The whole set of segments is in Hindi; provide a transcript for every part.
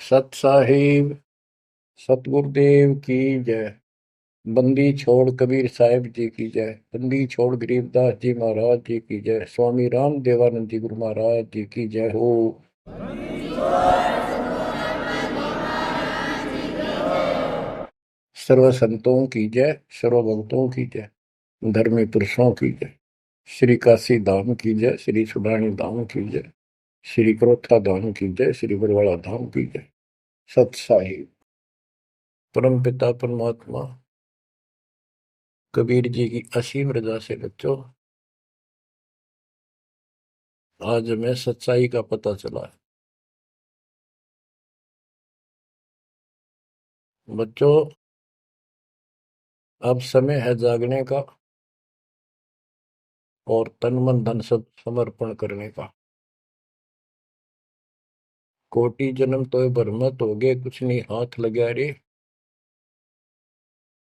सत साहिब सतगुरुदेव की जय। बंदी छोड़ कबीर साहिब जी की जय। बंदी छोड़ गरीबदास जी महाराज जी की जय। स्वामी राम देवानंद जी गुरु महाराज जी की जय हो। सर्व संतों की जय, सर्व भक्तों की जय, धर्मी पुरुषों की जय। श्री काशी धाम की जय, श्री सुडानी धाम की जय, श्री क्रोथा धाम की जय, श्री बरवाड़ा धाम की जय। सत साहिब परम पिता परमात्मा कबीर जी की असीम रजा से बच्चों आज हमें सच्चाई का पता चला है। बच्चों अब समय है जागने का और तन मन धन सब समर्पण करने का। कोटि जन्म तो भरमत हो गए, कुछ नहीं हाथ लगा रे।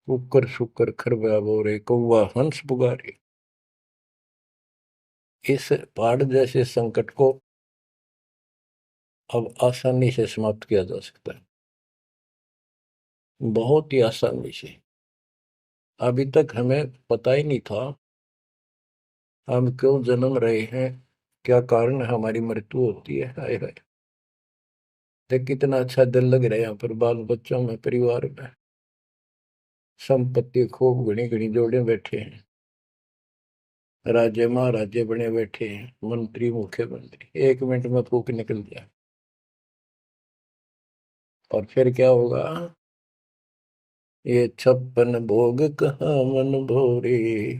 कुकर शुकर खरबा बोरे, कौवा हंस पुगारे। इस पहाड़ जैसे संकट को अब आसानी से समाप्त किया जा सकता है, बहुत ही आसानी से। अभी तक हमें पता ही नहीं था हम क्यों जन्म रहे हैं, क्या कारण है हमारी मृत्यु होती है। हाय हाय, देख कितना अच्छा दिल लग रहा है यहाँ पर, बाल बच्चों में, परिवार में। संपत्ति खूब घनी घनी जोड़े बैठे हैं, राजे महाराजे बने बैठे हैं, मंत्री मुख्यमंत्री, 1 मिनट में फूक निकल जाए। और फिर क्या होगा? ये 56 भोग कहाँ मन भोरे,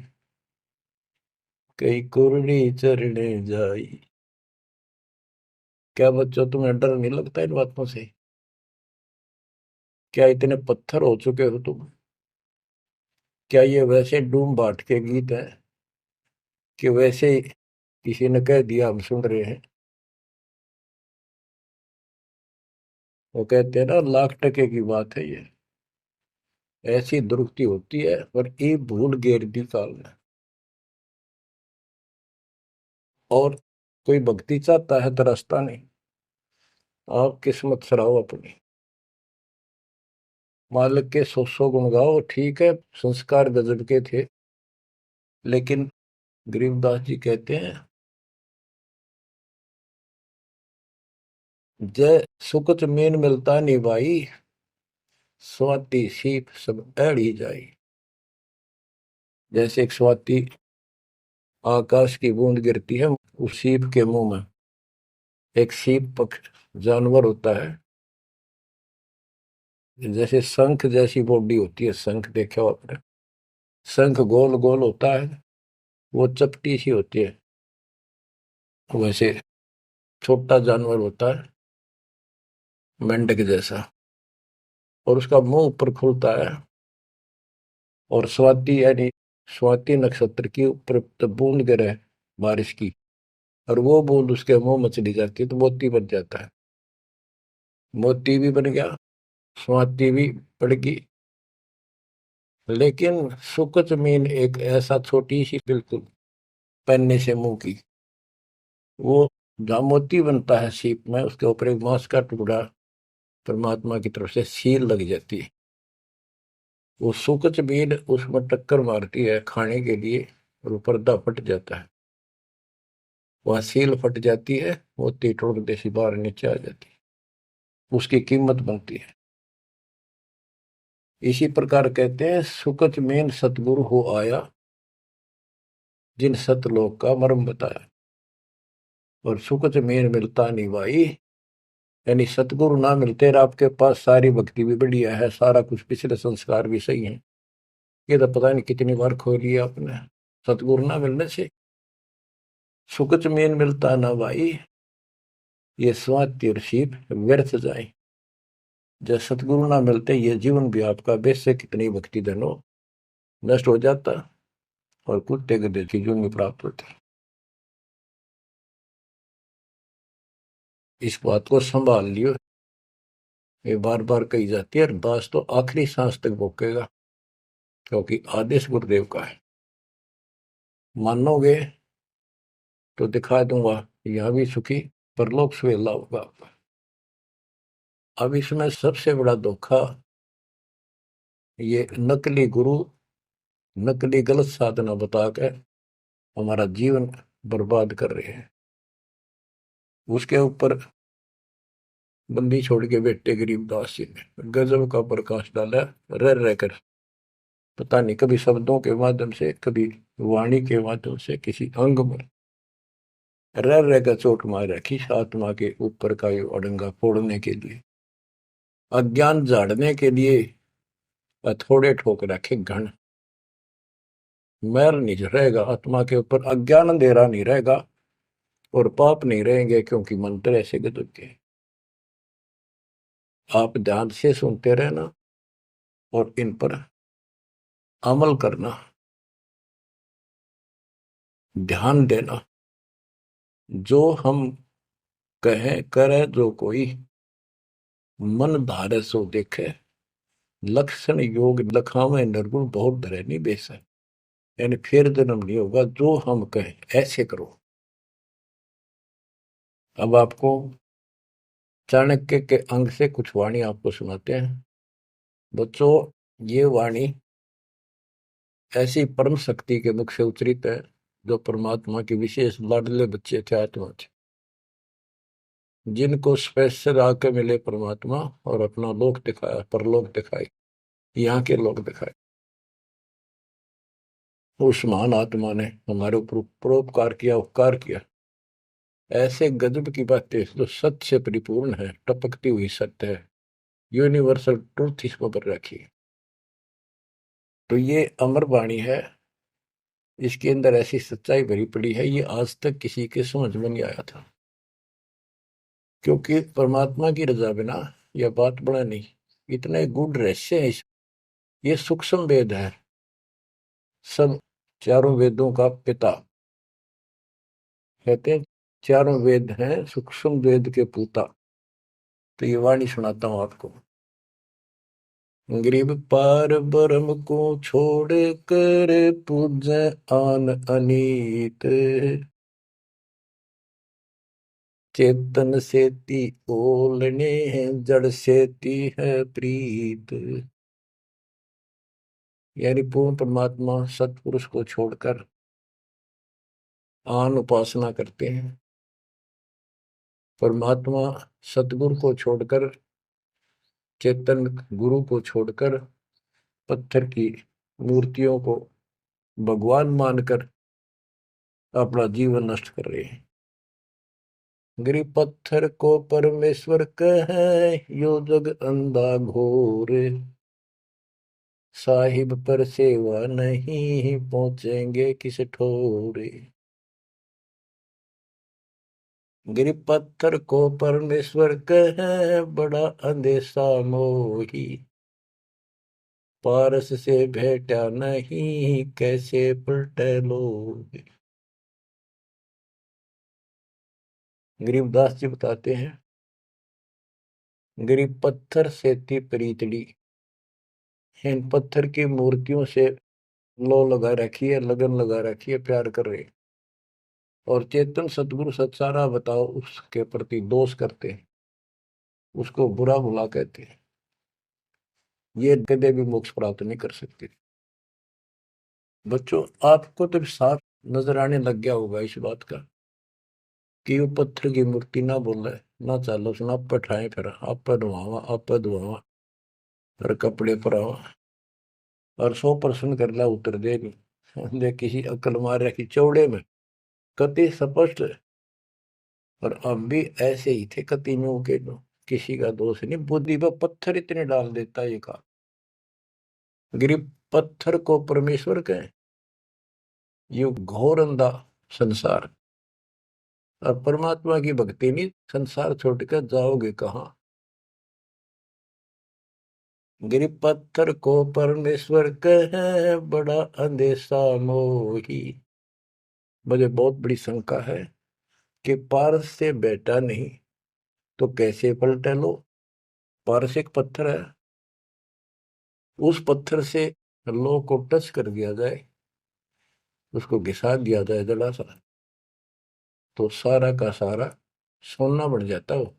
कई कुर्री चरणे जाई। क्या बच्चों तुम्हें डर नहीं लगता इन बातों से? क्या इतने पत्थर हो चुके हो तुम? क्या ये वैसे डूम बाट के गीत हैं कि वैसे ही किसी ने कह दिया हम सुन रहे हैं? वो कहते हैं ना, लाख टके की बात है ये। ऐसी दुरुक्ति होती है पर ये भूल गेर दी काल ने। और कोई भक्ति चाहता है तो रास्ता नहीं। आप किस्मत सराहो अपनी, मालिक के 100 गुण गाओ, ठीक है संस्कार गजब के थे। लेकिन गरीबदास जी कहते हैं, जय सुकुच मेन मिलता नहीं भाई, स्वाति सीप सब एड़ी जाई। जैसे एक स्वाति आकाश की बूंद गिरती है उस सीप के मुंह में। एक सीप पक्ष जानवर होता है, जैसे शंख जैसी बॉडी होती है। शंख देखा हो आपने? शंख गोल गोल होता है, वो चपटी सी होती है। वैसे छोटा जानवर होता है, मेंढक जैसा, और उसका मुंह ऊपर खुलता है। और स्वाति यानी स्वाति नक्षत्र की ऊपर जब बूंद गिरे बारिश की, और वो बूंद उसके मुंह में चली जाती है तो मोती बन जाता है। मोती भी बन गया, स्वाति भी पड़ गई। लेकिन सुकच मीन एक ऐसा छोटी सी, बिल्कुल पन्ने से मुंह की, वो जहाँ मोती बनता है सीप में, उसके ऊपर एक मांस का टुकड़ा परमात्मा की तरफ से सील लग जाती है। वो सुकच मीन उसमें टक्कर मारती है खाने के लिए, और वो पर्दा फट जाता है। वह सील फट जाती है, मोती टुकड़े से बाहर नीचे आ जाती है, उसकी कीमत बनती है। इसी प्रकार कहते हैं, सुकच मेन सतगुरु हो आया, जिन सतलोक का मर्म बताया। और सुकच मेन मिलता नहीं भाई, यानी सतगुरु ना मिलते और आपके पास सारी भक्ति भी बढ़िया है, सारा कुछ पिछले संस्कार भी सही है, ये तो पता नहीं कितनी बार खो लिया आपने। सतगुरु ना मिलने से सुकच मेन मिलता ना भाई, ये स्वाति और सीप व्यर्थ जाए। जब सतगुरु ना मिलते ये जीवन भी आपका वैसे कितनी भक्ति धनो नष्ट हो जाता, और कुत्ते गधे की जून प्राप्त होती। इस बात को संभाल लियो, ये बार बार कही जाती है, और दास तो आखिरी सांस तक भोगेगा, क्योंकि आदेश गुरुदेव का है। मानोगे तो दिखा दूंगा, यहाँ भी सुखी परलोक सुहेला होगा आपका। अब इसमें सबसे बड़ा धोखा ये नकली गुरु, नकली गलत साधना बता के हमारा जीवन बर्बाद कर रहे हैं। उसके ऊपर बंदी छोड़ के बेटे गरीबदास जी ने गजब का प्रकाश डाला, रह रहकर। पता नहीं कभी शब्दों के माध्यम से, कभी वाणी के माध्यम से, किसी अंग में रह रहकर चोट मार रखी आत्मा के ऊपर का ये अड़ंगा फोड़ने के लिए, अज्ञान झाड़ने के लिए। थोड़े ठोक रखे घन, मैल नहीं रहेगा आत्मा के ऊपर, अज्ञान अंधेरा नहीं रहेगा और पाप नहीं रहेंगे, क्योंकि मंत्र ऐसे गजब के। आप ध्यान से सुनते रहना और इन पर अमल करना, ध्यान देना। जो हम कहें करे जो कोई, मन धारे सो देखे, लक्षण योग लखावे निर्गुण बहुत धरे नहीं बेस है। यानी फिर जन्म नहीं होगा, जो हम कहें ऐसे करो। अब आपको चाणक्य के अंग से कुछ वाणी आपको सुनाते हैं। बच्चों, ये वाणी ऐसी परम शक्ति के मुख से उच्चरित है, जो परमात्मा के विशेष लाडले बच्चे थे, आत्मा थे, जिनको स्पेशल आके मिले परमात्मा और अपना लोक दिखाया, परलोक दिखाए, यहाँ के लोक दिखाए। उस महान आत्मा ने हमारे ऊपर परोपकार किया, उपकार किया। ऐसे गजब की बातें जो सत्य से परिपूर्ण है, टपकती हुई सत्य है, यूनिवर्सल ट्रूथ इसको पर रखी। तो ये अमर वाणी है, इसके अंदर ऐसी सच्चाई भरी पड़ी है, ये आज तक किसी के समझ में नहीं आया था। क्योंकि परमात्मा की रजा बिना यह बात बड़ा नहीं, इतने गूढ़ रहस्य है। ये सूक्ष्म वेद है, सब चारों वेदों का पिता कहते हैं, चारों वेद हैं सूक्ष्म वेद के पूता। तो ये वाणी सुनाता हूं आपको। गरीब पार ब्रह्म को छोड़ कर पूजे आन अनीत, चेतन सेती ओलने जड़ सेती है प्रीत। यानी पूर्ण परमात्मा सतपुरुष को छोड़कर आन उपासना करते हैं। परमात्मा सतगुरु को छोड़कर, चेतन गुरु को छोड़कर पत्थर की मूर्तियों को भगवान मानकर अपना जीवन नष्ट कर रहे हैं। गरीब पत्थर को परमेश्वर कहे, यो जग अंधा घोर, साहिब पर सेवा नहीं पहुंचेंगे किस ठोरे। गरीब पत्थर को परमेश्वर कहे, बड़ा अंदेशा मोही, पारस से भेटा नहीं कैसे पलटे लोग। गरीबदास जी बताते हैं, गरीब पत्थर से थी प्रीतड़ी, इन पत्थर की मूर्तियों से लो लगा रखी है, लगन लगा रखी है, प्यार कर रहे। और चेतन सतगुरु सत्सारा बताओ उसके प्रति दोष करते हैं, उसको बुरा भुला कहते हैं। ये कदे भी मोक्ष प्राप्त नहीं कर सकते। बच्चों, आपको तो साफ नजर आने लग गया होगा इस बात का कि वो पत्थर की मूर्ति ना बोले, ना चालो सुना, आप पठाए, फिर आप धुआवा, आप धुआवा, फिर कपड़े पर आवा और 100% कर ला उतर दे नहीं। दे किसी अकल मार रखी चौड़े में, कति स्पष्ट। और अब भी ऐसे ही थे कतियों के, किसी का दोष नहीं, बुद्धि पर पत्थर इतने डाल देता ये का। गरीब पत्थर को परमेश्वर कहे, ये घोर अंधा संसार। और परमात्मा की भक्ति नहीं, संसार छोड़कर जाओगे कहाँ। गरीब पत्थर को परमेश्वर कहे, बड़ा अंदेशा मोही। मुझे बहुत बड़ी शंका है कि पारस से बेटा नहीं तो कैसे पलटे लो। पारस एक पत्थर है, उस पत्थर से लो को टच कर दिया जाए, उसको घिसा दिया जाए जरा सा, तो सारा का सारा सोना बन जाता हो।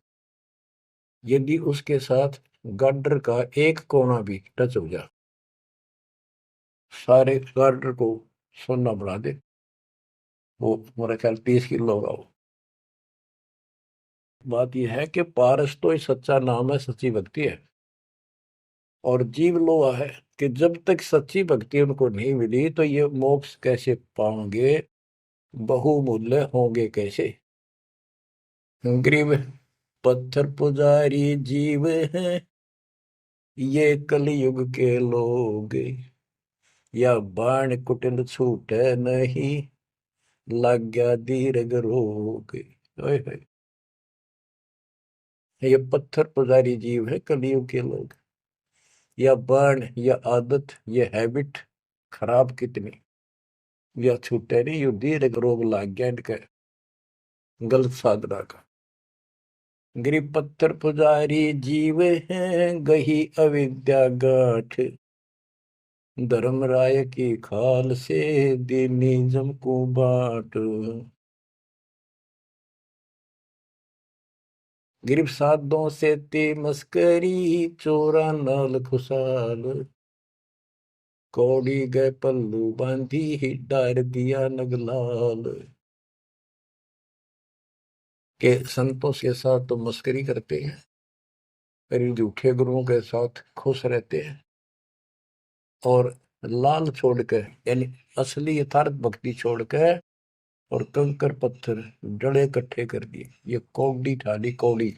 यदि उसके साथ गार्डर का एक कोना भी टच हो जाए, सारे गार्डर को सोना बना दे, वो मेरा ख्याल 30 किलो होगा वो। बात यह है कि पारस तो ही सच्चा नाम है, सच्ची भक्ति है। और जीव लोहा है कि जब तक सच्ची भक्ति उनको नहीं मिली तो ये मोक्ष कैसे पाएंगे, बहुमूल्य होंगे कैसे। गरीब पत्थर पुजारी जीव हैं ये कलयुग के लोग, या बाण कुटिल छूटे नहीं, लग गया दीर्घ रोग। ओए होए, ये पत्थर पुजारी जीव है कलयुग के लोग, या बाण या आदत, ये हैबिट खराब कितनी, या छूटे नहीं, यू दीर्घ रोग लग गया इनके गलत साधना का। गरीब पत्थर पुजारी जीव हैं गही अविद्या गाठ, धर्मराय की खाल से दीनिज्म को बाट। गिरब साधों से ते मस्करी, चोरा नाल खुशाल, कौड़ी गए पल्लू बांधी ही डार दिया नगलाल। के संतों के साथ तो मस्करी करते हैं, पर झूठे गुरुओं के साथ खुश रहते हैं, और लाल छोड़कर यानी असली यथार्थ भक्ति छोड़कर और कंकर पत्थर डले इकट्ठे कर दिए, ये कौड़ी ठाली कौड़ी।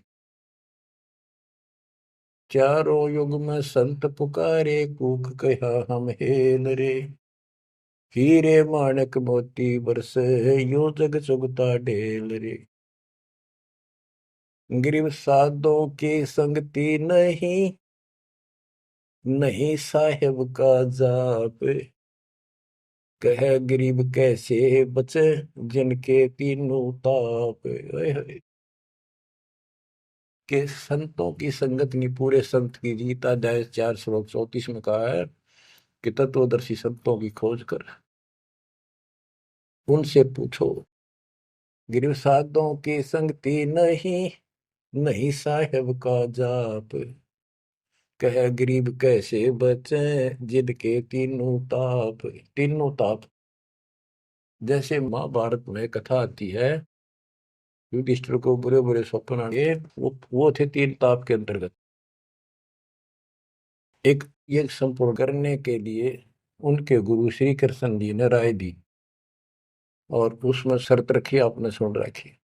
चारों युग में संत पुकारे, कूक कहा हम हेल रे, हीरे माणक मोती बरसे, यो जग चुगता ढेल रे। गिरव साधों की संगति नहीं, नहीं साहेब का जाप, कह गरीब कैसे बचे, जिनके तीनों ताप। ओए होए, के संतों की संगत नहीं, पूरे संत की जीत। अध्याय 4 श्लोक 34 में कहा है कि तत्वदर्शी संतों की खोज कर उनसे पूछो। गिरव साधों की संगति नहीं, नहीं साहेब का जाप, कह गरीब कैसे बचे, जिनके तीनों ताप। तीनों ताप, जैसे महाभारत में कथा आती है, युधिष्ठिर को बुरे बुरे स्वप्न आए, वो थे 3 ताप के अंतर्गत। एक ये संपूर्ण करने के लिए उनके गुरु श्री कृष्ण जी ने राय दी, और उसमें शर्त रखी, आपने सुन रखी।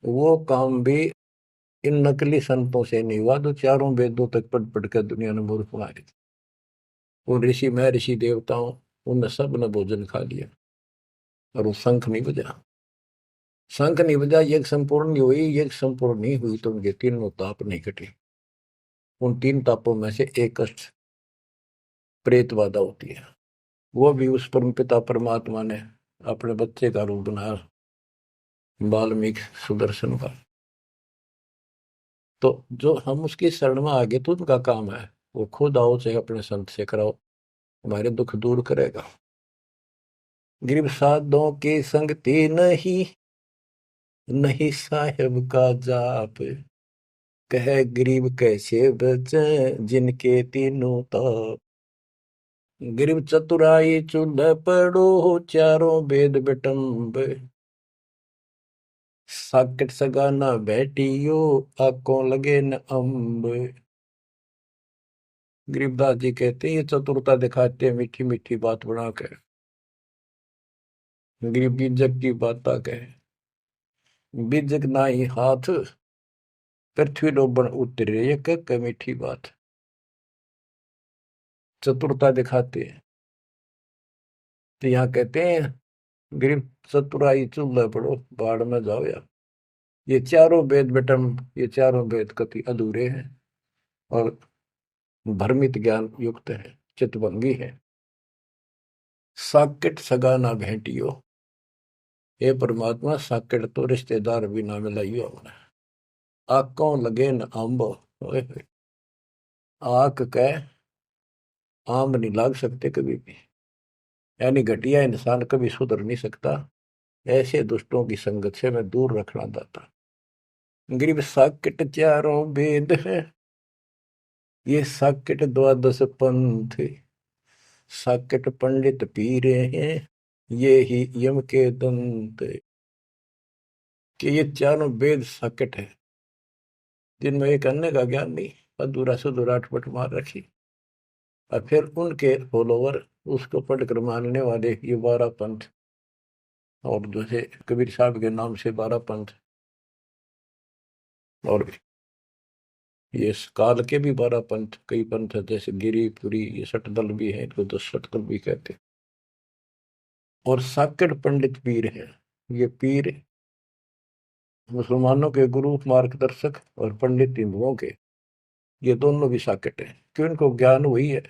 वो काम भी इन नकली संतों से नहीं हुआ, तो चारों वेदों तक पढ़ पढ़ कर दुनिया ने मूर्ख मारे थे। उन ऋषि में ऋषि देवताओं, उन सब ने भोजन खा लिया, और वो शंख नहीं बजा। शंख नहीं बजा, यज्ञ संपूर्ण नहीं हुई, यज्ञ संपूर्ण नहीं हुई तो उनके तीनों ताप नहीं कटे। उन 3 तापों में से एक कष्ट प्रेत बाधा होती है, वो भी उस परम पिता परमात्मा ने अपने बच्चे का रूप बनाया, वाल्मीकि सुदर्शन का। तो जो हम उसकी शरण में आगे तो उनका काम है, वो खुद आओ चाहे अपने संत से कराओ, हमारे दुख दूर करेगा। गरीब साधों की संगति नहीं, नहीं साहेब का जाप, कह गरीब कैसे बचे, जिनके तीनों ताप। गरीब चतुराई चूल्हे पड़ो, चारों वेद बिटम्ब, साकिट सगाना बैठियो, आंखों लगे न अम्ब। गरीबदास जी कहते हैं ये चतुरता दिखाते हैं मीठी मीठी बात बना कर, गरीब बीजक की बात कहे, बीजक ना ही हाथ, पृथ्वी डोबन उतरे, ये कह मीठी बात। चतुरता दिखाते हैं, तो यहाँ कहते हैं गरीब चतुराई चूल्हे पड़ो, बाढ़ में जाओ यार। ये चारों वेद बेटम, ये चारों वेद कति अधूरे हैं और भ्रमित ज्ञान युक्त है, चितभंगी है। साकेट सगा ना भेंटियो, हे परमात्मा साकेट तो रिश्तेदार भी ना मिलाइयो हमने। आंखों लगे न आंब, ओए होए, आंख कह आम नहीं लाग सकते कभी भी, यानी घटिया इंसान कभी सुधर नहीं सकता। ऐसे दुष्टों की संगत से मैं दूर रखना चाहता। गरीब साकेट चारों वेद है, ये साकेट द्वादश पंथ, साकेट पंडित पीरे हैं, ये ही यम के दंत। कि ये चारों वेद साकेट है, जिनमें एक अन्य का ज्ञान नहीं, अधूरा सुधूरा अटपट मार रखी। और फिर उनके फॉलोवर उसको पढ़कर मानने वाले ये 12 पंथ, और जैसे कबीर साहब के नाम से 12 पंथ, और ये काल के भी 12 पंथ, कई पंथ है, जैसे गिरिपुरी, ये सटदल भी है, इनको 10 सटदल भी कहते हैं। और साकेट पंडित पीर है, ये पीर मुसलमानों के गुरु मार्गदर्शक और पंडित हिंदुओं के, ये दोनों भी साकेट है, क्यों इनको ज्ञान वही है।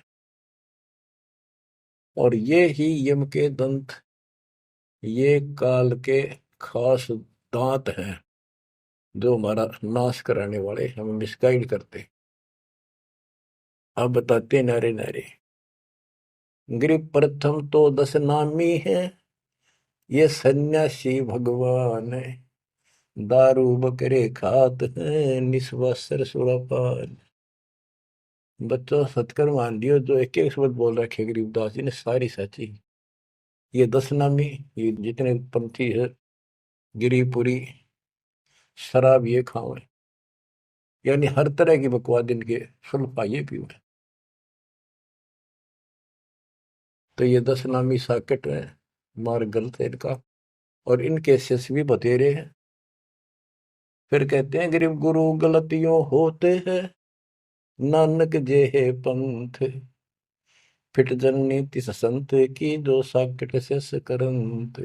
और ये ही यम के दंत, ये काल के खास दांत हैं, जो हमारा नाश कराने वाले, हमें मिसगाइड करते। अब बताते नारे नारे। गिरि प्रथम तो 10 नामी है, ये सन्यासी भगवान है, दारू बकरे खात है, निस्वासर सुरापान। बच्चों सत्कर मान लियो, जो एक एक शब्द बोल रखे गरीबदास जी ने सारी सच्ची। ये 10 नामी, ये जितने पंथी है, गिरिपुरी, शराब ये खाओ, यानी हर तरह की बकवाद इनके सुन पाइए पीओ। तो ये 10 नामी साकेट है, मार्ग गलत है इनका, और इनके शिष्य भी बतेरे हैं। फिर कहते हैं गरीब गुरु गलतियों होते हैं, नानक जे है पंथ, फिट जननी तिस संत की, जो साकेट शिष्य करंत।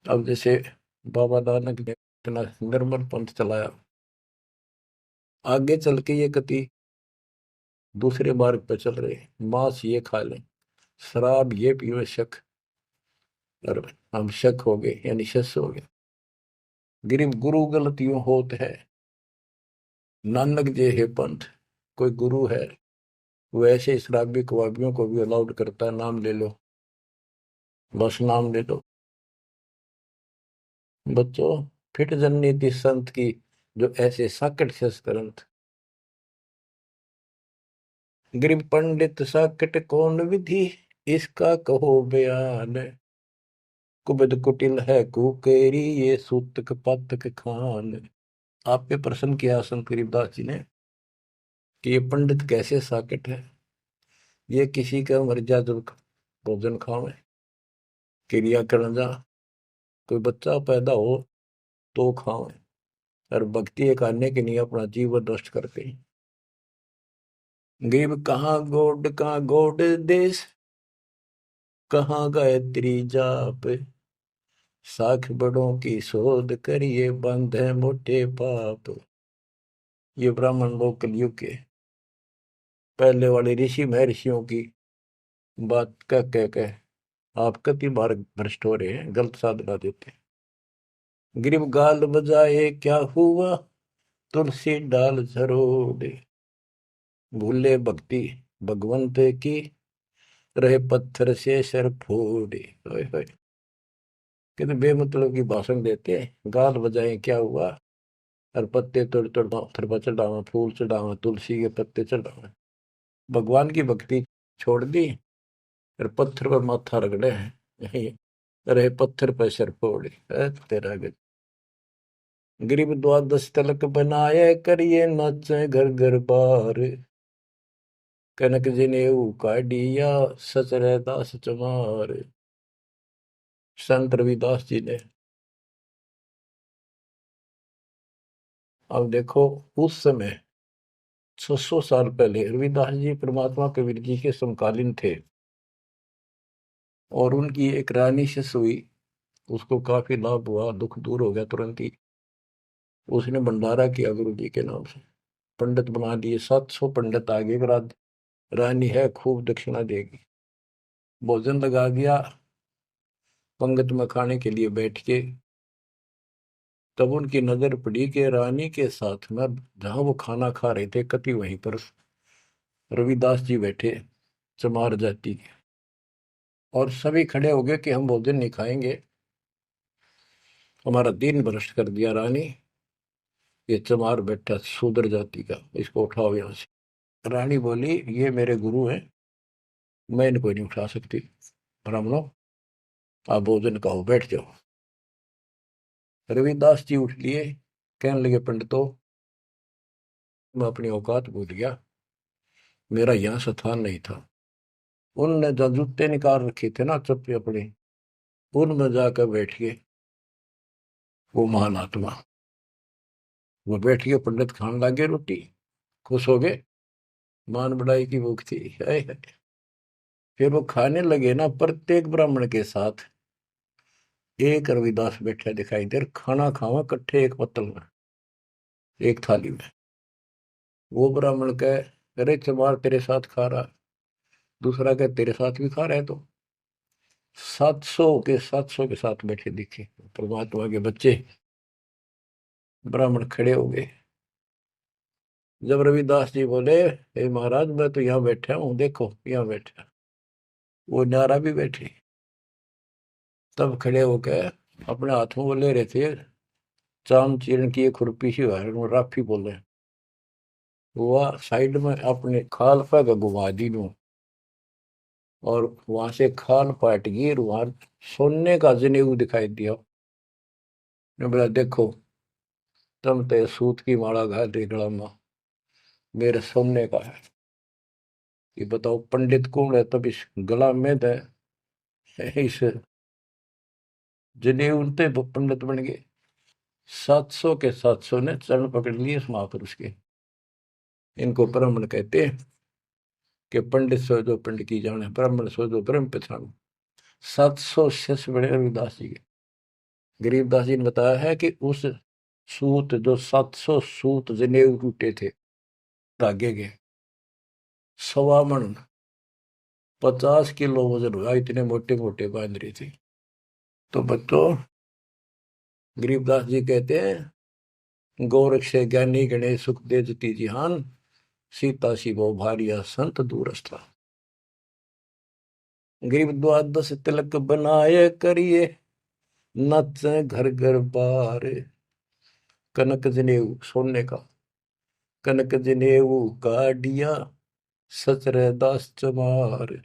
अब जैसे बाबा नानक ने इतना निर्मल पंथ चलाया, आगे चल के ये कति दूसरे मार्ग पर चल रहे, मांस ये खा लें, शराब ये पियो शक, और हम शक हो गए, यानी शस हो गए। गरीब गुरु गलतियों होत है, नानक जे है पंथ। कोई गुरु है, वो ऐसे शराबी कबाबियों को भी अलाउड करता है, नाम ले लो, बस नाम ले लो। बच्चों फिट जननीति संत की, जो ऐसे साकट शस करंत। गरीब पंडित साकट कौन विधि, इसका कहो बयान, कुबद कुटिल है कुकेरी, ये सूतक पातक खान। आप पे प्रश्न किया संत गरीबदास जी ने कि ये पंडित कैसे साकेट है, ये किसी का मर्यादा भोजन खावे, क्रिया करना जा, कोई बच्चा पैदा हो तो खावे, और भक्ति करने के लिए अपना जीवन नष्ट करते हैं। गरीब कहाँ गोड देश, कहाँ गायत्री जाप, साख बड़ों की शोध करिए, बंधे मोटे पाप। ये ब्राह्मण लोग कलयुग के पहले वाले ऋषि महर्षियों की बात कह आप कति बार भ्रष्ट हो रहे हैं, गलत साधना देते हैं। गिरिब गाल बजाए क्या हुआ, तुलसी डाल झरोड़े, भूले भक्ति भगवंत की, रहे पत्थर से सर फोड़े। कितने बेमतलब की भाषण देते हैं, गाल बजाए क्या हुआ, और पत्ते तोड़ तोड़ पत्थर पर चढ़ावा, फूल चढ़ावा, तुलसी के पत्ते चढ़ावा, भगवान की भक्ति छोड़ दी, और पत्थर पर माथा रगड़े हैं, रहे पत्थर पर सर फोड़े। तेरा गज गरीब द्वादश तलक बनाए, करिए नाचे घर घर बार, कनक जनेऊ काढ़िया, सच रहदास चमार। संत रविदास जी ने, अब देखो उस समय 600 साल पहले रविदास जी परमात्मा कबीर जी के समकालीन थे, और उनकी एक रानी शिष्य हुई, उसको काफी लाभ हुआ, दुख दूर हो गया तुरंत ही। उसने भंडारा किया गुरु जी के नाम से, पंडित बना दिए, 700 पंडित आगे, रानी है खूब दक्षिणा देगी। भोजन लगा दिया, पंगत में खाने के लिए बैठ के, तब उनकी नजर पड़ी कि रानी के साथ में जहां वो खाना खा रहे थे, कति वहीं पर रविदास जी बैठे, चमार जाति के। और सभी खड़े हो गए कि हम भोजन नहीं खाएंगे, हमारा दिन भ्रष्ट कर दिया रानी। ये चमार बैठा शूद्र जाति का, इसको उठाओ यहां से। रानी बोली ये मेरे गुरु हैं, मैं इनको नहीं उठा सकती। ब्राह्मणों आप भोजन कहो, बैठ जाओ। रविदास जी उठ लिए, कहने लगे पंडितों मैं अपनी औकात भूल गया, मेरा यहाँ स्थान नहीं था। उनने जो जूते निकाल रखे थे ना चप्पे अपने, उनमें जाकर बैठ गए वो महान आत्मा। वो बैठ गए, पंडित खाने लगे रोटी, खुश हो गए, मान बढ़ाई की भूख थी। हाय हाय। फिर वो खाने लगे ना, प्रत्येक ब्राह्मण के साथ एक रविदास बैठा दिखाई दे, खाना खावा इकट्ठे एक पत्तल में, एक थाली में। वो ब्राह्मण कहे अरे चमार तेरे साथ खा रहा, दूसरा कहे तेरे साथ भी खा रहा है। तो 700 के साथ बैठे दिखे परमात्मा के बच्चे। ब्राह्मण खड़े हो गए। जब रविदास जी बोले हे महाराज मैं तो यहाँ बैठा हूँ, देखो यहाँ बैठा, वो नारा भी बैठे। तब खड़े होकर अपने हाथ में वो ले रहे थे चाम चीरण की एक खुरपी सी राफी बोले, वो साइड में अपने खाल पर घुमा दी नू, और वहां से खाल पाट गई, वहां सोने का जनेऊ दिखाई दिया। ने बोला देखो तुम तो सूत की माला घाल रही गला में, मेरे सोने का है। ये बताओ पंडित कौन है, तब इस गला में दे इस जनेऊ उनते पंडित बन गए। 700 ने चरण पकड़ लिए इस महापुरुष के। इनको ब्राह्मण कहते हैं कि पंडित सो जो पंडित की जाने, ब्राह्मण सो जो ब्रह्म पहचानो। 700 शिष्य बड़े रविदास जी के। गरीबदास जी ने बताया है कि उस सूत जो 700 सूत जनेऊ टूटे थे धागे के, 1.25 मन 50 किलो वजन हुआ, इतने मोटे मोटे बांध रही थी। तो बच्चों गरीबदास जी कहते हैं गोरख से ज्ञानी गणेश सुख दे जती जिहान, सीता शिवो भारिया संत दूरस्था। गरीब द्वादश तिलक बनाए करिए, नच घर घर बार। कनक जनेऊ सोने का, कनक जनेऊ काडिया, सचर दास चमार।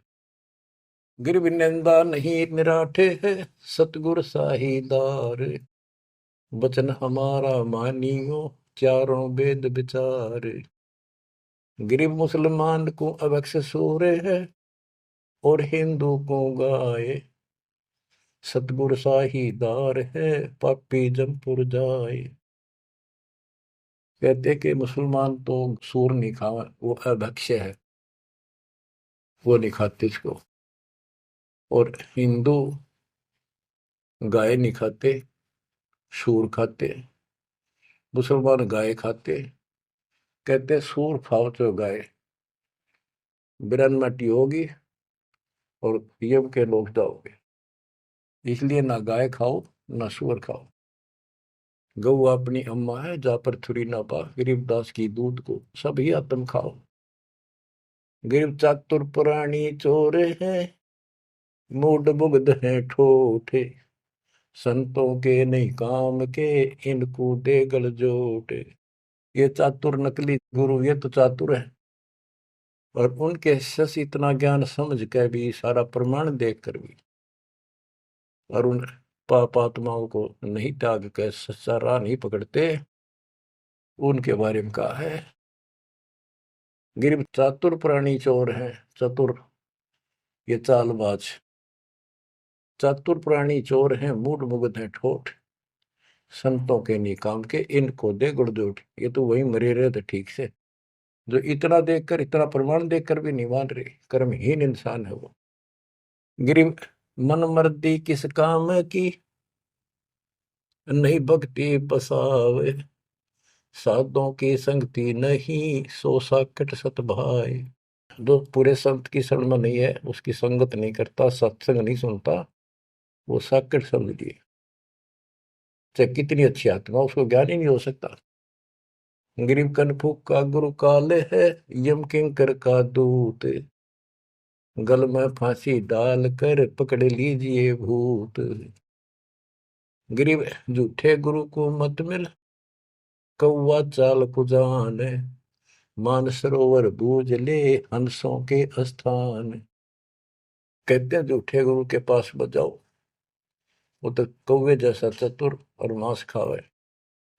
गिरव निंदा नहीं निराठे है, सतगुर साहीदार। वचन हमारा मानियो, चारों वेद विचार। गरीब मुसलमान को अवक्ष सूरे है, और हिंदू को गाए। सतगुर साहीदार है, पापी जमपुर जाए। कहते कि मुसलमान तो सूर नहीं खावा, वो अभक्ष्य है, वो नहीं खाते इसको। और हिंदू गाय नहीं खाते, सूर खाते। मुसलमान गाय खाते। कहते सूर खाओ तो गाय बिरन मटी होगी और यम के लोग जाओगे, इसलिए ना गाय खाओ ना सूअर खाओ। गऊ अपनी अम्मा है, जा पर थुरी ना पा, गरीबदास की दूध को सभी आत्म खाओ। गरीब चातुर पुरानी चोर है, मूड मुग्ध है ठोठे। संतों के नहीं काम के, इनको दे गल जोटे। ये चातुर नकली गुरु ये तो चातुर है, और उनके शिष्य इतना ज्ञान समझ के भी, सारा प्रमाण देख कर भी, और उन पाप आत्माओं को नहीं त्याग कर सच्चा राह नहीं पकड़ते। उनके बारे में कहा है गिर चातुर प्राणी चोर है। चतुर ये चालबाज, चातुर प्राणी चोर हैं, मूड मुग्ध है ठोठ। संतों के नहीं काम के, इनको दे गुड़जोट। ये तो वही मरे रहे थे ठीक से, जो इतना देखकर, इतना प्रमाण देखकर भी नहीं मान रहे, कर्महीन इंसान है वो। गिरी मन मर्दी किस काम की, नहीं भक्ति बसावे। साधों की संगति नहीं, सो साकट सत भाई। जो पूरे संत की शरण में नहीं है, उसकी संगत नहीं करता, सत्संग नहीं सुनता, वो साकट समझिए। चाहे कितनी अच्छी आत्मा, उसको ज्ञान ही नहीं हो सकता। गरीब कनफूक का गुरु काले है, यम किंकर का दूत। गल में फांसी डाल कर पकड़ लीजिए भूत। गरीब झूठे गुरु को मत मिल, कौवा चाल कुजान, मानसरोवर बूझ ले हंसों के स्थान। कहते हैं झूठे गुरु के पास बजाओ, वो तो कौवे जैसा चतुर और मांस खावे,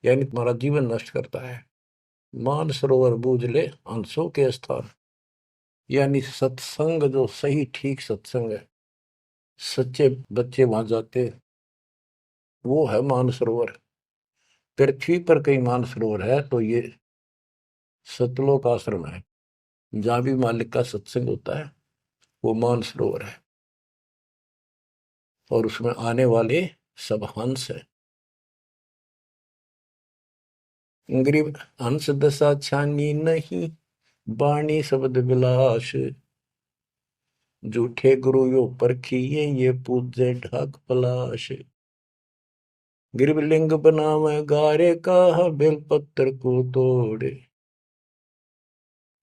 यानी तुम्हारा जीवन नष्ट करता है। मानसरोवर बूझ ले हंसों के स्थान, यानी सत्संग जो सही ठीक सत्संग है, सच्चे बच्चे वहां जाते, वो है मानसरोवर। पृथ्वी पर कई मानसरोवर है, तो ये सतलोक आश्रम है, जहां भी मालिक का सत्संग होता है, वो मानसरोवर है। और उसमें आने वाले सब हंस है। गरीब हंस दशा छानी नहीं, बाणी शब्द विलास। झूठे गुरु यो परखिए, ये पूजे ढाक पलाश। गिरब लिंग बनावे गारे का, बेलपत्र को तोड़े।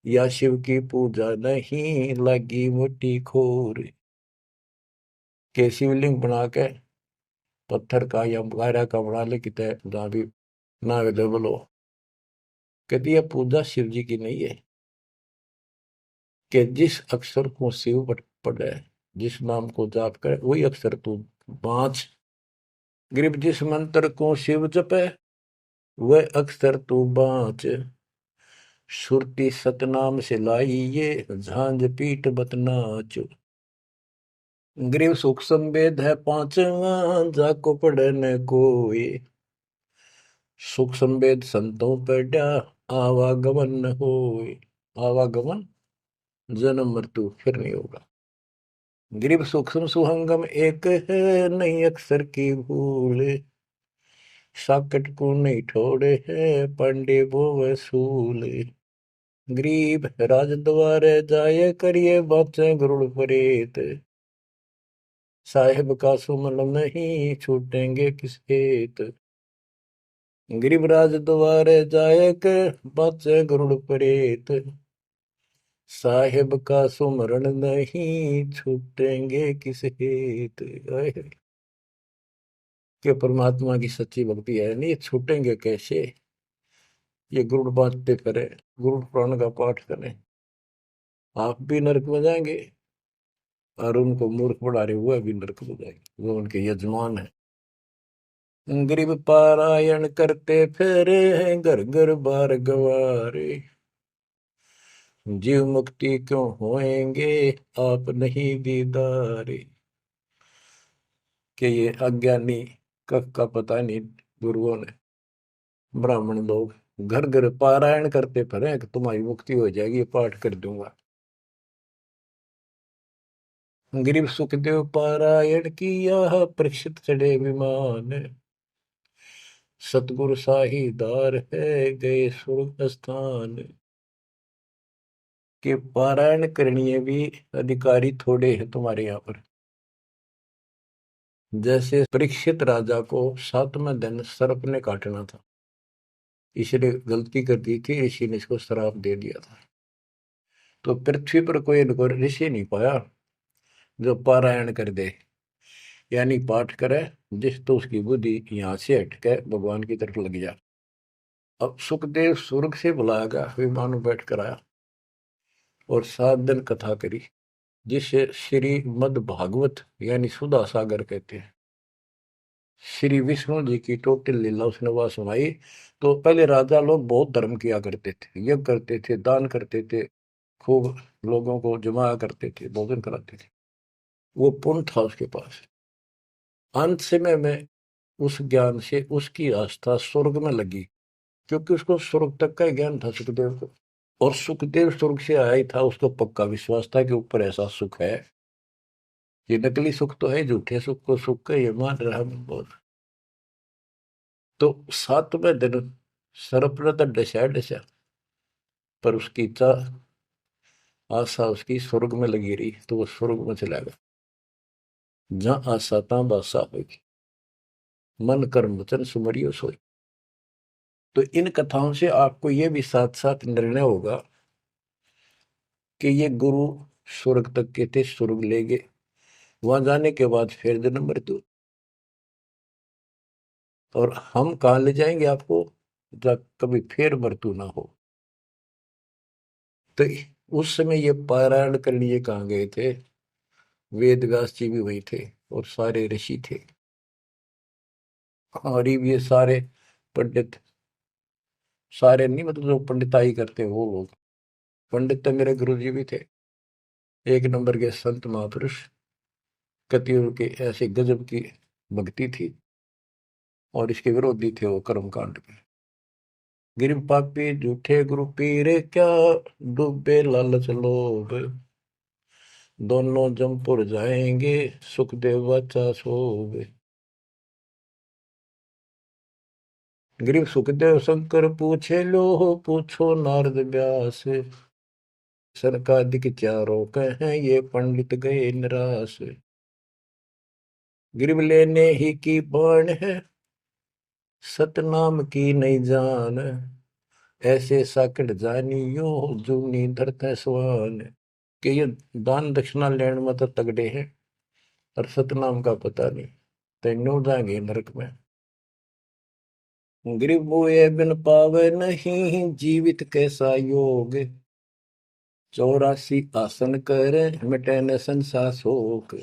या शिव की पूजा नहीं, लगी मोटी खोर। के शिवलिंग बना के पत्थर का या गारा का बना ले, कितने जहां भी ना अवेलेबल हो, कहती है पूजा शिव जी की नहीं है। कि जिस अक्षर को शिव पढ़े, जिस नाम को जाप करे, वही अक्षर तू बाँच। ग्रीब जिस मंत्र को शिव जपे, वह अक्षर तू बाँच। सुरती सतनाम से लाई ये, झांझ पीठ बतनाच। ग्रीव सुख संवेद है पांचवा, जाको पढ़े न कोई। सुख संवेद संतों पढ़ा, आवागमन न होए। आवागमन जन्म मृत्यु फिर नहीं होगा। गिरिव सूक्ष्म सुहंगम एक है, नहीं अक्षर की भूल। साकट को नहीं ठोड़े है, पांडे वो वसूल। गरीब राज द्वारे जाए, करिए बातें गरुड़ परेत। साहेब का सुमन नहीं, छूटेंगे किस हेत। गरीब राज द्वारे जाए, कर बातें गरुड़ परेत। साहेब का सुमरण नहीं, छूटेंगे किस हेत। कि परमात्मा की सच्ची भक्ति है नहीं, छूटेंगे कैसे। ये गुरुड़ बांटते करें, गुरुड़ पुराण का पाठ करें, आप भी नरक में जाएंगे, और उनको मूर्ख बना रहे हुए भी नरक में जाएंगे, वो उनके यजमान है। गरीब पारायण करते फेरे हैं, घर घर बार गवारे। जीव मुक्ति क्यों होएंगे, आप नहीं दीदारे। कि ये अज्ञानी कख का पता नहीं, गुरुओं ने, ब्राह्मण लोग घर घर पारायण करते फिरे कि तुम्हारी मुक्ति हो जाएगी, पाठ कर दूंगा। गरीब सुखदेव पारायण किया, परीक्षित चढ़े विमान। सतगुरु साहीदार है, गए स्वर्ग स्थान। के पारायण करनी भी अधिकारी थोड़े हैं तुम्हारे यहाँ पर। जैसे परीक्षित राजा को 7वें दिन सर्प ने काटना था, इसलिए गलती कर दी थी, ऋषि ने इसको श्राप दे दिया था। तो पृथ्वी पर कोई इनको ऋषि नहीं पाया जो पारायण कर दे, यानी पाठ करे, जिस तो उसकी बुद्धि यहाँ से हटके भगवान की तरफ लग जा। अब सुखदेव स्वर्ग से बुलाया गया, विमान में बैठ कर आया और 7 दिन कथा करी, जिसे श्रीमद् भागवत यानी सुधा सागर कहते हैं। श्री विष्णु जी की टोटल लीला उसने वह सुनाई। तो पहले राजा लोग बहुत धर्म किया करते थे, यज्ञ करते थे, दान करते थे, खूब लोगों को जमाया करते थे, भोजन कराते थे, वो पुण्य था उसके पास। अंत समय में उस ज्ञान से उसकी आस्था स्वर्ग में लगी, क्योंकि उसको स्वर्ग तक का ज्ञान था सुखदेव को। और सुखदेव स्वर्ग से आया ही था, उसको पक्का विश्वास था कि ऊपर ऐसा सुख है। ये नकली सुख तो है, झूठे सुख को सुख का ये मान रहा बहुत। तो 7वें दिन सर्प ने तो डसा डसा, पर उसकी आशा उसकी स्वर्ग में लगी रही, तो वो स्वर्ग में चला गया। जहां आशा तहां बासा होगी, मन कर्म वचन सुमरियो सोई। तो इन कथाओं से आपको ये भी साथ साथ निर्णय होगा कि ये गुरु स्वर्ग तक के थे, स्वर्ग ले गए, वहां जाने के बाद फिर जन्म मृत्यु। और हम कहाँ ले जाएंगे आपको, जब कभी फिर मृत्यु ना हो। तो उस समय ये पारायण करने लिए कहाँ गए थे? वेद व्यास जी भी वही थे और सारे ऋषि थे, और ये सारे पंडित, सारे नहीं मतलब जो पंडिताई करते वो लोग। पंडित तो मेरे गुरु जी भी थे, एक नंबर के संत महापुरुष। कतियों की ऐसी गजब की भक्ति थी, और इसके विरोधी थे वो कर्म कांड के। गिर पापी झूठे गुरु पीरे क्या, डूबे लालच लोभ, दोनों जमपुर जाएंगे, सुखदेव वाचा सोवे। गिरीव सुखदेव शंकर पूछे लो, पूछो नारद व्यास, सरकादिक चारों कहें ये पंडित गए निराश। गिरीव लेने ही की बाण है, सतनाम की नहीं जान, ऐसे साकट जानियो, जूनी धरते स्वान। कि ये दान दक्षिणा लेने में तो तगड़े हैं, और सतनाम का पता नहीं, तेनों जाएंगे नरक में। गिरीव मोए बिन पावे नहीं, जीवित कैसा योग, 84 आसन करे, मिटे न संसार शोक।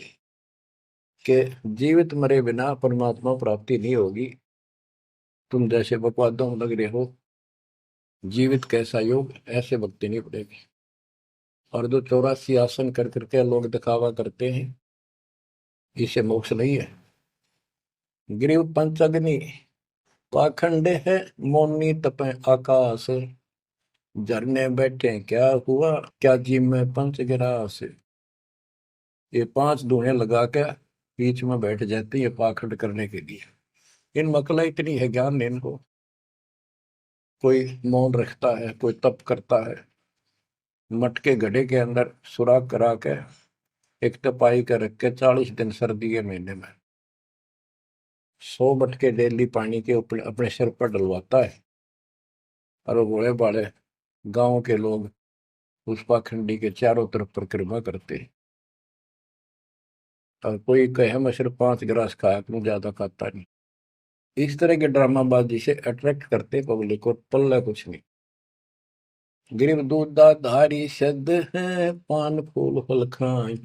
के जीवित मरे बिना परमात्मा प्राप्ति नहीं होगी। तुम जैसे बकवादों में लग रहे हो, जीवित कैसा योग, ऐसे भक्ति नहीं पड़ेगी। और जो 84 आसन कर करके लोग दिखावा करते हैं, इसे मोक्ष नहीं है। गिरीव पंचअग्नि पाखंड है, मौनी तपे आकाश, झरने बैठे क्या हुआ, क्या जी में पंच गिरास। ये 5 धुएं लगा के बीच में बैठ जाते हैं पाखंड करने के लिए। इन मकला इतनी है ज्ञान नहीं इनको। कोई मौन रखता है, कोई तप करता है, मटके घड़े के अंदर सुराख करा के एक तपाई कर रख के 40 दिन सर्दी के महीने में 100 मटके डेली पानी के ऊपर अपने सिर पर डलवाता है, और वो बड़े बड़े गांव के लोग उस पाखंडी के चारों तरफ परिक्रमा करते हैं। और कोई कहे मैं सिर्फ 5 गिलास खाया करूं, ज्यादा खाता नहीं। इस तरह के ड्रामाबाजी से अट्रैक्ट करते पब्लिक को, पल्ला कुछ नहीं। गिरिव दूधा धारी शब्द है, पान फूल फल खाई,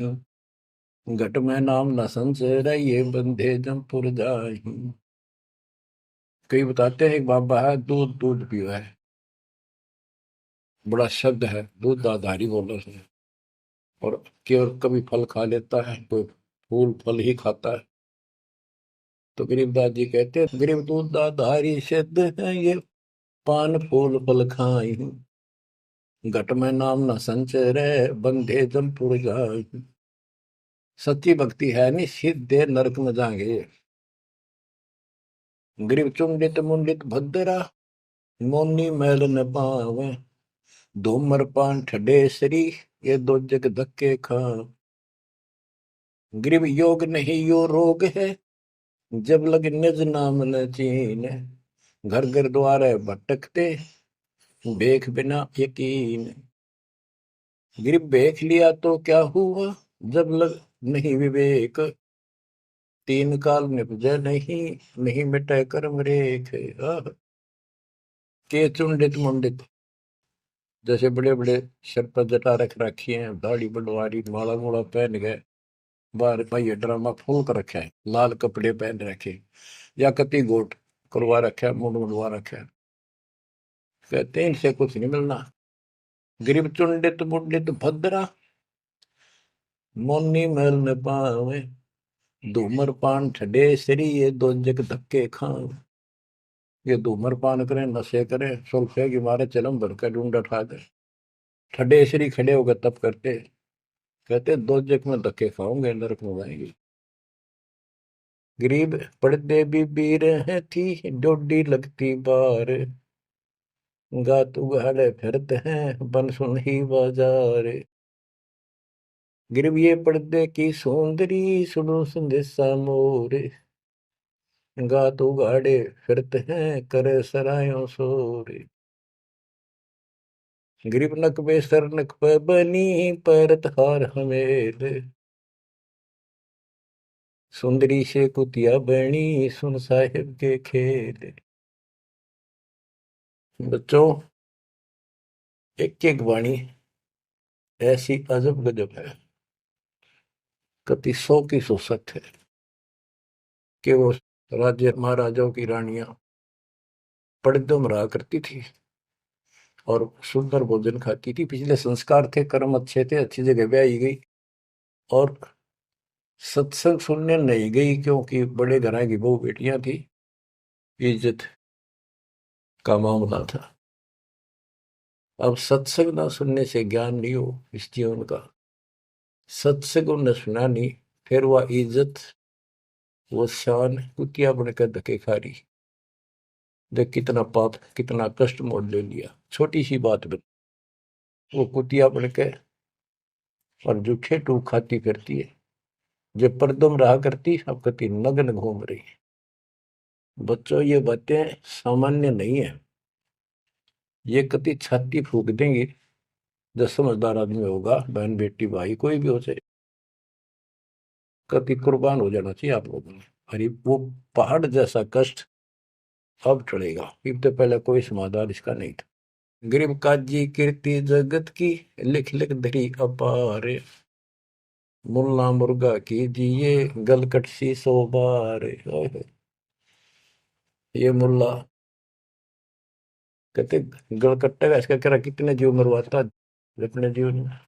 घट में नाम न संचय, ये बंधे जमपुर जाई। कई बताते हैं एक बाबा है, दूध दूध पियो है, बड़ा शब्द है, दूध दाधारी बोलो से। और केवल कभी फल खा लेता है, कोई फूल फल ही खाता है। तो गरीबदास जी कहते हैं, गरीब दूध दाधारी शब्द है, ये पान फूल फल खाई, घट में नाम न संचय रहे, बंधे जमपुर जाई। सच्ची भक्ति है नहीं, सीधे नरक में जाएंगे। गरीब चुंडित मुंडित भद्रा, मोनी मैल न पावे, धूमर पान ठडेसरी, ये दो जग धक्के खा। गरीब योग नहीं यो रोग है, जब लग निज नाम न चीन, घर घर द्वारे भटकते, बेख बिना यकीन। गरीब बेख लिया तो क्या हुआ, जब लग नहीं विवेक, तीन काल निपजे नहीं, नहीं मिटे कर्म रेख। के चुंडित मुंडित, जैसे बड़े बड़े सर पर जटा रख रखी है, दाढ़ी बंडवारी, माला मोला पहन गए, बाहर भाई ड्रामा फूल कर रखा है, लाल कपड़े पहन रखे, या कति गोट करवा रखा है, मुंड मुंडवा रखा है। कहते हैं इनसे कुछ नहीं मिलना। गरीब चुंडित मुंडित भद्रा, मोनी मैल न पावे, धूमर पान ठडे सरी, ये दो जग धक्के खाओ। ये धूमर पान करें, नशे करें, सुल्फे की मारे चलम भर कर ढूंढ उठा दे, ठडे सरी खड़े होकर तप करते, कहते दो जग में धक्के खाओगे, नरक में जाएंगे। गरीब पड़ते भी बीर है थी, डोडी लगती बार, गात उगाड़े फिरते हैं, बन सुन ही बाजार। गरीब ये पर्दे की सौंदरी, सुनो संदेशा मोर, गात उगाड़े फिरते हैं, करे सरायों शोर। गरीब नक पे सर नक पे बनी, पैरत हार हमेल, सुंदरी से कुतिया बनी, सुन साहिब के खेल। बच्चों, एक एक वाणी ऐसी अजब गजब है, कति 100 की 100 सत्य है कि वो राज्य महाराजाओं की रानियां पर्दों में रहा करती थी और सुंदर भोजन खाती थी। पिछले संस्कार थे, कर्म अच्छे थे, अच्छी जगह ब्याही गई और सत्संग सुनने नहीं गई क्योंकि बड़े घरां की बहू बेटियां थी, इज्जत का मामला था। अब सत्संग ना सुनने से ज्ञान नहीं हो इस जीवन का, सत्संग उन्हें सुना नहीं, फिर वह इज्जत वो शान कुतिया बनकर धके खा रही। देख कितना पाप, कितना कष्ट मोल ले लिया छोटी सी बात बन, वो कुतिया बनके और जूठे टूक खाती फिरती है। जब पर्दों में रहा करती अब कति नग्न घूम रही है। बच्चों, ये बातें सामान्य नहीं है, ये कति छाती फूक देंगी। जो समझदार आदमी होगा, बहन बेटी भाई कोई भी हो जाए, कति कुर्बान हो जाना चाहिए आप लोगों ने। अरे वो पहाड़ जैसा कष्ट अब चढ़ेगा, इससे पहले कोई समाधान इसका नहीं था। गरीब काजी कीर्ति जगत की, लिख लिख धरी अपार, मुल्ला मुर्गा कीजिए गलकट सी 100 बार। ये मुल्ला कहते गलकट्टे का इसका कह कितने जीव मरवाता अपने जीवन में।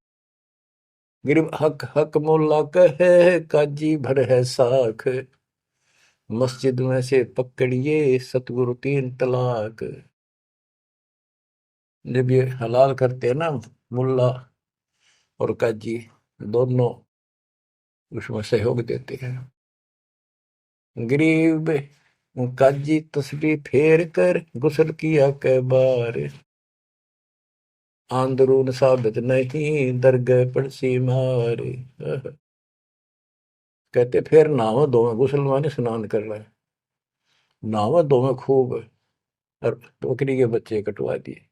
गरीब हक हक मुल्ला कहे काजी भर है साख, मस्जिद में से पकड़िए सतगुरु 3 तलाक। जब ये हलाल करते हैं ना मुल्ला और काजी दोनों उसमें सहयोग देते हैं। गरीब काजी तस्बीह फेर कर गुस्ल किया कै बार, आंदरून साबित नहीं दरगह पड़सी मार। कहते फिर नहावा धोवे, गुस्ल माने स्नान कर रहे, नहावा धोवे खूब और बकरी के बच्चे कटवा दिए।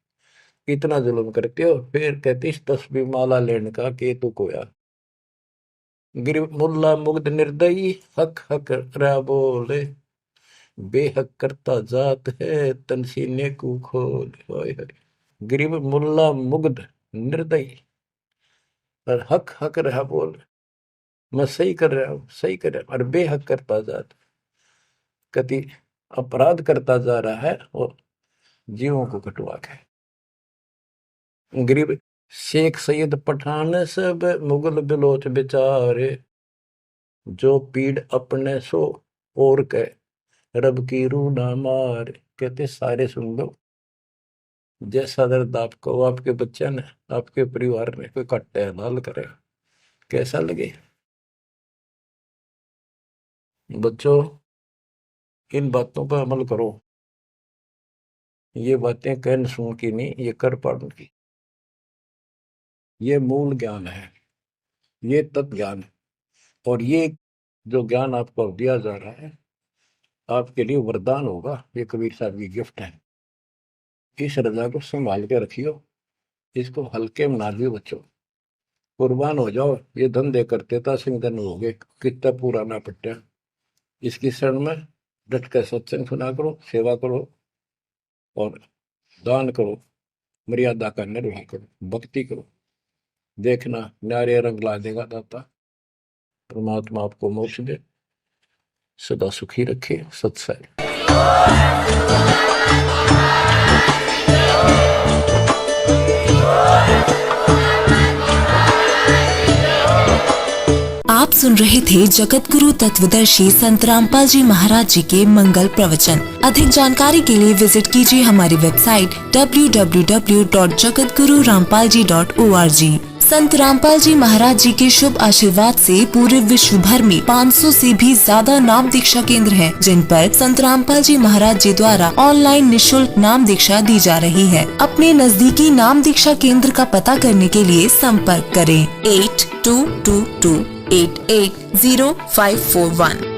इतना जुल्म करते हो, फिर कहते इस तस्बीह माला लेने का के तू कोया। गिर मुल्ला मुग्ध निर्दयी हक हक रहा बोले, बेहक करता जात है तनसीने को खोल। गरीब मुल्ला मुग्ध निर्दयी और हक हक रहा बोल, मैं सही कर रहा हूं, सही कर रहा हूं, और बेहक करता जात, कति अपराध करता जा रहा है और जीवों को कटवा के। गरीब शेख सैयद पठान सब मुगल बिलोच बेचारे, जो पीड़ अपने सो और के रब की रूह ना मार। कहते सारे सुन लो, जैसा दर्द आपको आपके बच्चे ने आपके परिवार में कोई कट्टे हलाल करे कैसा लगे। बच्चों, इन बातों पर अमल करो, ये बातें कहन सुन की नहीं, ये कर पाड़न की। ये मूल ज्ञान है, ये तत्व ज्ञान है, और ये जो ज्ञान आपको दिया जा रहा है आपके लिए वरदान होगा। ये कबीर साहब की गिफ्ट है, इस रजा को संभाल के रखियो, इसको हल्के में ना दियो बच्चों, कुर्बान हो जाओ। ये धंधे करते था सिंह धन हो गए, कितना पूरा ना पट्टा। इसकी शरण में डट कर सत्संग सुना करो, सेवा करो और दान करो, मर्यादा का निर्वाह करो, भक्ति करो। देखना न्यारे रंग ला देगा दाता। परमात्मा आपको मोक्ष दे, सदा सुखी रखे। सत्संग। आप सुन रहे थे जगत गुरु तत्वदर्शी संत रामपाल जी महाराज जी के मंगल प्रवचन। अधिक जानकारी के लिए विजिट कीजिए हमारी वेबसाइट www.jagatgururampalji.org। संत रामपाल जी महाराज जी के शुभ आशीर्वाद से पूरे विश्व भर में 500 से भी ज्यादा नाम दीक्षा केंद्र हैं, जिन पर संत रामपाल जी महाराज जी द्वारा ऑनलाइन निःशुल्क नाम दीक्षा दी जा रही है। अपने नजदीकी नाम दीक्षा केंद्र का पता करने के लिए संपर्क करें 8222880541।